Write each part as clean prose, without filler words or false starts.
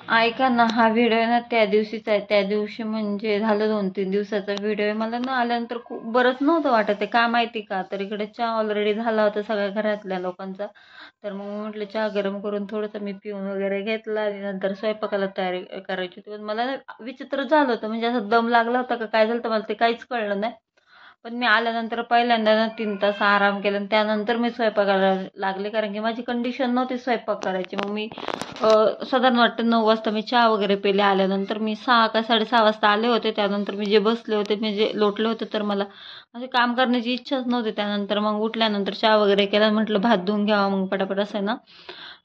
ऐका ना, हा व्हिडिओ आहे ना त्या दिवशीचा आहे. त्या दिवशी म्हणजे झालं 2-3 दिवसाचा व्हिडिओ आहे. मला ना आल्यानंतर खूप बरंच नव्हतं वाटत आहे. का माहिती का? तर इकडे चहा ऑलरेडी झाला होता सगळ्या घरातल्या लोकांचा. तर मग मी म्हटलं चहा गरम करून थोडंसं मी पिऊन वगैरे घेतला आणि नंतर स्वयंपाकाला तयारी करायची होती. पण मला ना विचित्र झालं होतं, म्हणजे असं दम लागला होता का काय झालं होतं मला ते काहीच कळलं नाही. पण मी आल्यानंतर पहिल्यांदा ना 3 तास आराम केला आणि त्यानंतर मी स्वयंपाकाला लागले, कारण की माझी कंडिशन नव्हती स्वयंपाक करायची. मग मी साधारण वाटतं 9 वाजता मी चहा वगैरे पेले. आल्यानंतर मी 6 का 6:30 वाजता आले होते. त्यानंतर मी जे बसले होते म्हणजे लोटले होते, तर मला म्हणजे काम करण्याची इच्छाच नव्हती. त्यानंतर मग उठल्यानंतर चहा वगैरे केला, म्हटलं भात धुवून घ्यावा मग पटापट, असं आहे ना.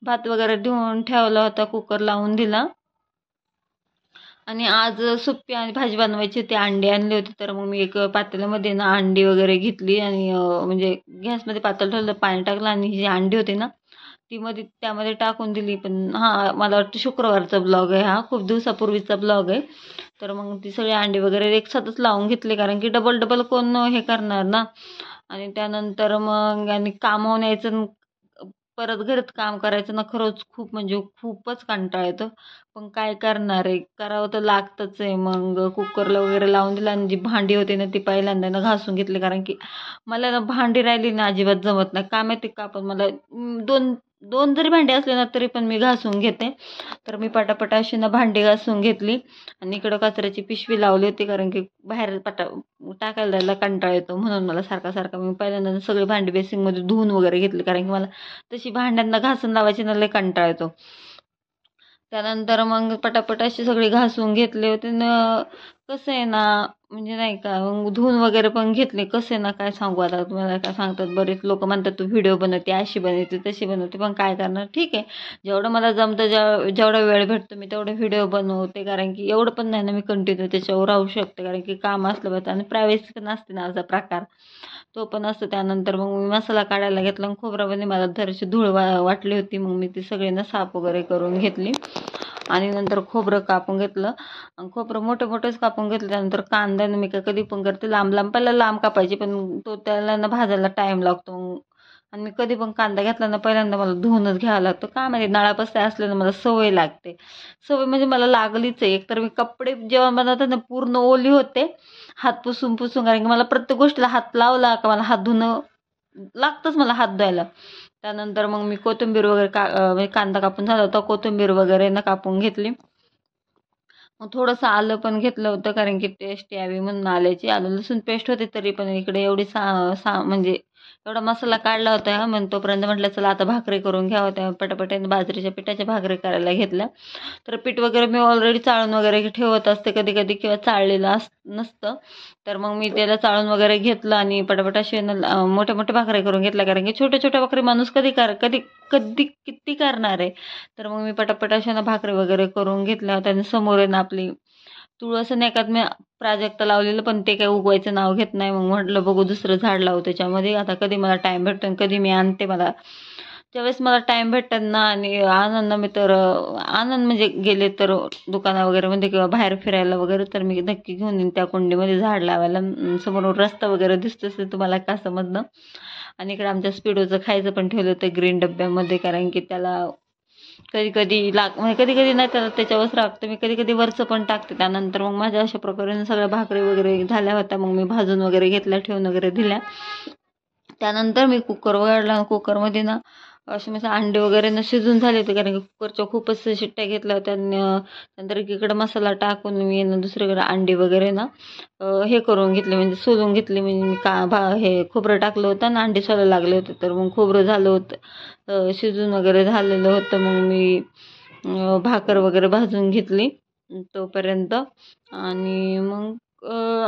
भात वगैरे धुवून ठेवला होता, कुकर लावून दिला. आणि आज सुप्पी आणि भाजी बनवायची होती, अंडी आणली होती. तर मग मी एक पातेल्यामध्ये ना अंडी वगैरे घेतली आणि म्हणजे गॅसमध्ये पातेलं ठेवलं, पाणी टाकलं आणि ही जी अंडी होती ना ती त्यामध्ये टाकून दिली. पण हा मला वाटतं शुक्रवारचा ब्लॉग आहे, हा खूप दिवसापूर्वीचा ब्लॉग आहे. तर मग ती सगळी अंडी वगैरे एकसाथच लावून घेतली, कारण की डबल डबल कोण हे करणार ना. आणि त्यानंतर मग आणि कामावून यायचं, परत घरात काम करायचं ना, खरंच खूप म्हणजे खूपच कंटाळा येतो. पण काय करणार आहे, करावं तर लागतंच आहे. मग कुकरला वगैरे लावून दिलं आणि जी भांडी होती ना ती पहिल्यांदा ना घासून घेतली, कारण की मला ना भांडी राहिली ना अजिबात जमत नाही. काय माहिती का, पण मला दोन दोन जरी भांडी असले ना तरी पण मी घासून घेते. तर मी पटापट अशी ना भांडी घासून घेतली आणि इकडं कचऱ्याची पिशवी लावली होती, कारण की बाहेर टाकायला जायला कंटाळा येतो. म्हणून मला सारखा सारखा मी पहिल्यांदा सगळी भांडी बेसिंगमध्ये धुवून वगैरे घेतली, कारण की मला तशी भांड्यांना घासून लावायची ना लय कंटाळा येतो. त्यानंतर मग पटापट अशी सगळी घासून घेतले होते ना. कसं आहे ना, म्हणजे नाही का, मग धुवून वगैरे पण घेतले. कसं आहे ना, काय सांगू आता तुम्हाला, काय सांगतात बरेच लोक म्हणतात तू व्हिडिओ बनवते, अशी बनवते तशी बनवते, पण काय करणार, ठीक आहे. जेवढं मला जमतं, जेवढा वेळ भेटतो मी तेवढं व्हिडिओ बनवते, कारण की एवढं पण नाही ना मी कंटिन्यू त्याच्यावर राहू शकते, कारण की काम असलं पाहिजे आणि प्रायव्हसी पण असते ना, असा प्रकार तो पण असतो. त्यानंतर मग मी मसाला काढायला घेतला आणि खोबऱ्यामध्ये मला थोडीशी धूळ वाटली होती. मग मी ती सगळी ना साफ वगैरे करून घेतली आणि नंतर खोबरं कापून घेतलं. आणि खोबरं मोठे मोठेच कापून घेतलं. त्यानंतर कांद्यानं मी काय कधी पण करते लांब लांब, पहिला लांब कापायची, पण तो त्याला ना भाजायला टाईम लागतो. आणि मी कधी पण कांदा घेतला ना पहिल्यांदा मला धुवूनच घ्यावा लागतो. का म्हणजे नळापासून असल्यानं मला सवय लागते. सवय म्हणजे मला लागलीच आहे. एकतर मी कपडे जेव्हा बनवते ना पूर्ण ओली होते, हात पुसून पुसून, कारण की मला प्रत्येक गोष्टीला हात लावला का मला हात धुणं लागतंच, मला हात धुवायला. त्यानंतर मग मी कोथिंबीर वगैरे म्हणजे कांदा कापून झाला होता, कोथिंबीर वगैरे ना कापून घेतली. मग थोडंसं आलं पण घेतलं होतं, कारण की टेस्ट यावी म्हणून आल्याची. आलं लसूण पेस्ट होती, तरी पण इकडे एवढी म्हणजे एवढा मसाला काढला होता. मग तोपर्यंत म्हटलं चला आता भाकरी करून घ्यावं. त्या पटापट बाजरीच्या पिठाच्या भाकरी करायला घेतल्या. तर पीठ वगैरे मी ऑलरेडी चाळून वगैरे ठेवत असते कधी कधी, किंवा चाळलेलं नसतं. तर मग मी त्याला चाळून वगैरे घेतलं आणि पटापट असे मोठ्या मोठ्या भाकरी करून घेतल्या, कारण की छोट्या छोट्या भाकरी माणूस कधी कधी किती करणार आहे. तर मग मी पटापट अशा ना भाकरी वगैरे करून घेतल्या होत्या. आणि समोर आहे ना आपली तुळस नाही का, मी प्राजक्त लावलेलं, पण ते काही उगवायचं नाव घेत नाही. मग म्हटलं बघू दुसरं झाड लावू त्याच्यामध्ये. आता कधी मला टाइम भेटतो आणि कधी मी आणते, मला ज्यावेळेस मला टाइम भेटतात ना आणि आनंद मी तर आनंद म्हणजे गेले तर दुकाना वगैरे मध्ये किंवा बाहेर फिरायला वगैरे, तर मी नक्की घेऊन येईन त्या कुंडीमध्ये झाड लावायला. समोरून रस्ता वगैरे दिसतोच ते तुम्हाला का समजणं. आणि इकडे आमच्या स्पीडोचं खायचं पण ठेवलं होतं ग्रीन डब्यामध्ये, कारण की त्याला कधी कधी म्हणजे कधी कधी नाही त्याला त्याच्यावरच राखते मी, कधी कधी वरचं पण टाकते. त्यानंतर मग माझ्या अशा प्रकारे सगळ्या भाकरी वगैरे झाल्या होत्या. मग मी भाजून वगैरे घेतल्या, ठेवून वगैरे दिल्या. त्यानंतर मी कुकर वगैरे कुकरमध्ये ना असे म्हणजे अंडे वगैरे ना शिजून झाले होते, कारण की कुकरच्या खूपच शिट्ट्या घेतल्या होत्या. नंतर एकीकडे मसाला टाकून मी ना दुसरीकडे अंडी वगैरे ना हे करून घेतले, म्हणजे सोलून घेतले. म्हणजे मी हे खोबरं टाकलं होतं आणि अंडी सोलायला लागले होते. तर मग खोबरं झालं होतं, शिजून वगैरे झालेलं होतं. मग मी भाकर वगैरे भाजून घेतली तोपर्यंत. आणि मग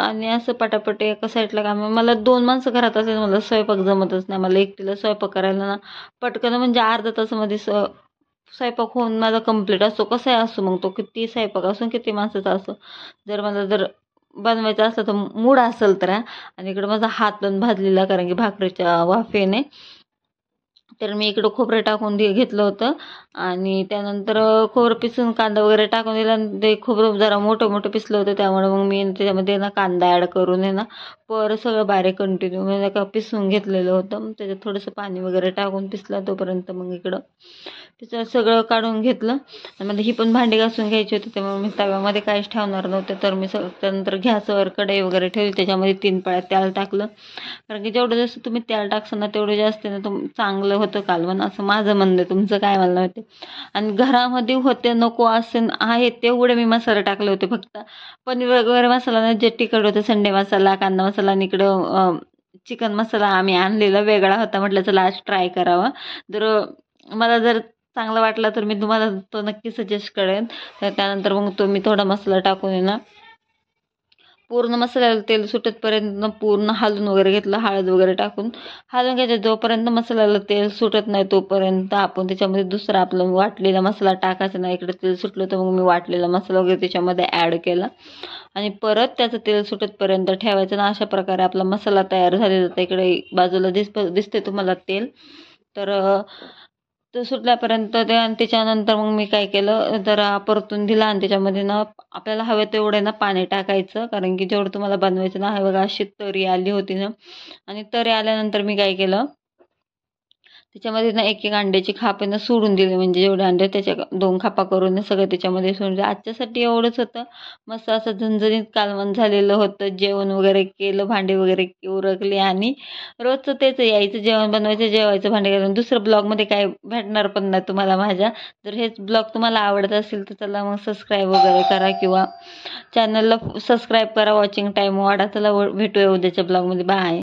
आणि असं पटापट एका साईडला काम, मला 2 माणसं घरात असेल मला स्वयंपाक जमतच नाही. मला एकटीला स्वयंपाक करायला ना पटकन म्हणजे अर्ध्या तासामध्ये स्वयंपाक होऊन माझा कंप्लीट असतो. कसाही असो मग तो, किती स्वयंपाक असो किती माणसाचा असो, जर बनवायचं असलं तर मूड असेल तर आणि इकडं माझा हात पण भाजलेला, कारण की भाकरीच्या वाफेने. तर मी इकडं खोबरं टाकून घेतलं होतं आणि त्यानंतर खोबरं पिसून कांदा वगैरे टाकून दिला. आणि ते खोबरं जरा मोठं मोठं पिसलं होतं, त्यामुळे मग मी त्याच्यामध्ये ना कांदा ॲड करून आहे ना परत सगळं बारीक कंटिन्यू म्हणजे का पिसून घेतलेलं होतं. त्याच्यात थोडंसं पाणी वगैरे टाकून पिसला तोपर्यंत मग इकडं त्याचं सगळं काढून घेतलं. आणि मला ही पण भांडी घासून घ्यायची होती, त्यामुळे मी तव्यामध्ये काहीच ठेवणार नव्हते. तर मी त्यानंतर गॅसवर कढई वगैरे ठेवली, त्याच्यामध्ये 3 पळ्या तेल टाकलं. कारण की जेवढं जास्त तुम्ही तेल टाकसान ना तेवढं जास्त ना चांगलं होतं कालवण, असं माझं म्हणणं आहे. तुमचं काय म्हणणं होते? आणि घरामध्ये होते नको असे आहे तेवढे मी मसाले टाकले होते फक्त. पनीर वगैरे मसाला ना जे तिखट होतं, संडे मसाला, कांदा मसाला आणि इकडं चिकन मसाला आम्ही आणलेला वेगळा होता. म्हटलं चला आज ट्राय करावा. जर मला जर चांगला वाटला तर मी तुम्हाला तो नक्की सजेस्ट करेन. तर त्यानंतर मग तो मी थोडा मसाला टाकून आहे ना पूर्ण मसाल्याला तेल सुटेपर्यंत पूर्ण हलवून वगैरे घेतलं, हळद वगैरे टाकून हलवून घ्यायचं. जोपर्यंत मसाल्याला तेल सुटत नाही तोपर्यंत आपण त्याच्यामध्ये दुसरा आपला वाटलेला मसाला टाकायचा नाही. इकडे तेल सुटलं तर मग मी वाटलेला मसाला वगैरे त्याच्यामध्ये ॲड केला आणि परत त्याचं तेल सुटेपर्यंत ठेवायचं ना. अशा प्रकारे आपला मसाला तयार झालेला होता. इकडे बाजूला दिसते तुम्हाला तेल. तर ते सुटल्यापर्यंत ते आणि त्याच्यानंतर मग मी काय केलं, जरा परतून दिला आणि त्याच्यामध्ये ना आपल्याला हवे तेवढे ना पाणी टाकायचं. कारण की जेवढं तुम्हाला बनवायचं ना, हे बघा अशी तरी आली होती ना. आणि तरी आल्यानंतर मी काय केलं, त्याच्यामध्ये ना एक एक अंड्याची खाप आहे ना सोडून दिली. म्हणजे जेवढे अंडे त्याच्या 2 खापा करून ना सगळं त्याच्यामध्ये सोडून दिलं. आजच्यासाठी एवढंच होतं. मस्त असं झणझणीत कालवण झालेलं होतं. जेवण वगैरे केलं, भांडी वगैरे उरकली आणि रोजचं तेच आहे, यायचं जेवण बनवायचं, जेवायचं, भांडी घालून. दुसरं ब्लॉगमध्ये काय भेटणार पण नाही तुम्हाला माझ्या. जर हेच ब्लॉग तुम्हाला आवडत असेल तर चला मग सबस्क्राईब वगैरे करा किंवा चॅनलला सबस्क्राईब करा. वॉचिंग टाईम वाढा. चला भेटूया उद्याच्या ब्लॉगमध्ये. बाय.